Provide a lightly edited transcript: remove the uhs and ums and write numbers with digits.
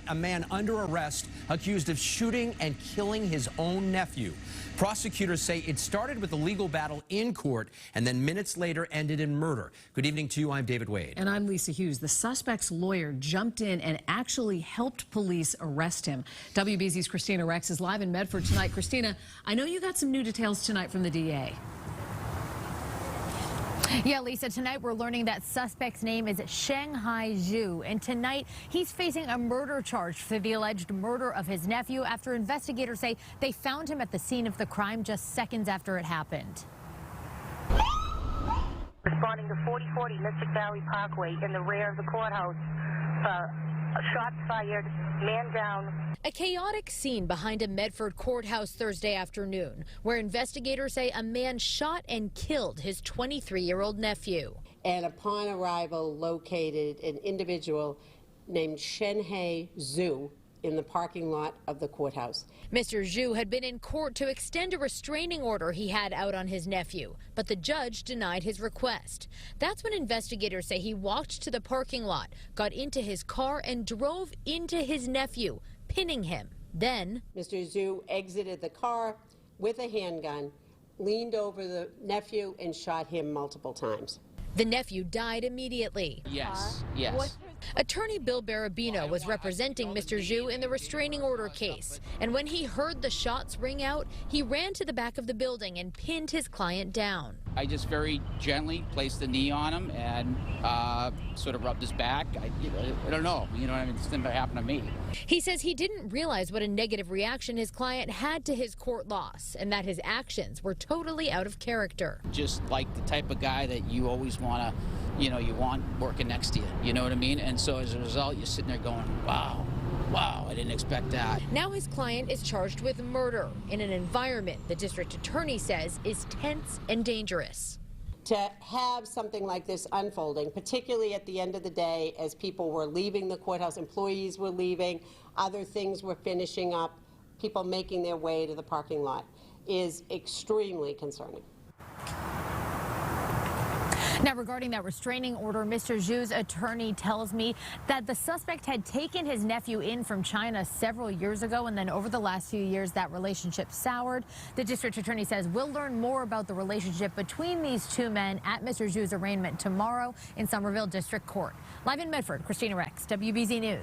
a man under arrest accused of shooting and killing his own nephew. Prosecutors say it started with a legal battle in court and then minutes later ended in murder. Good evening to you. I'm David Wade. And I'm Lisa Hughes. The suspect's lawyer jumped in and actually helped police arrest him. WBZ's Kristina Rex is live in Medford tonight. Kristina, I know you got some new details tonight from the DA. Yeah, Lisa, tonight we're learning that suspect's name is Chenghai Xue, and tonight he's facing a murder charge for the alleged murder of his nephew after investigators say they found him at the scene of the crime just seconds after it happened. Responding to 4040 Mystic Valley Parkway in the rear of the courthouse. Shots fired, man down. A chaotic scene behind a Medford Courthouse Thursday afternoon, where investigators say a man shot and killed his 23-year-old nephew. And upon arrival, located an individual named Chenghai Xue in the parking lot of the courthouse. Mr. Xue had been in court to extend a restraining order he had out on his nephew, but the judge denied his request. That's when investigators say he walked to the parking lot, got into his car, and drove into his nephew, pinning him. Then Mr. Xue exited the car with a handgun, leaned over the nephew, and shot him multiple times. The nephew died immediately. Yes. Attorney Bill Barabino was representing Mr. Xue in the restraining order case, and when he heard the shots ring out, he ran to the back of the building and pinned his client down. I just very gently placed the knee on him and sort of rubbed his back. I don't know, you know what I mean? It's never happened to me. He says he didn't realize what a negative reaction his client had to his court loss and that his actions were totally out of character. Just like the type of guy that you always want to, you want working next to you, you know what I mean? And so as a result, you're sitting there going, wow, I didn't expect that. Now his client is charged with murder in an environment the district attorney says is tense and dangerous. To have something like this unfolding, particularly at the end of the day as people were leaving the courthouse, employees were leaving, other things were finishing up, people making their way to the parking lot, is extremely concerning. Now, regarding that restraining order, Mr. Xue's attorney tells me that the suspect had taken his nephew in from China several years ago, and then over the last few years, that relationship soured. The district attorney says we'll learn more about the relationship between these two men at Mr. Xue's arraignment tomorrow in Somerville District Court. Live in Medford, Kristina Rex, WBZ News.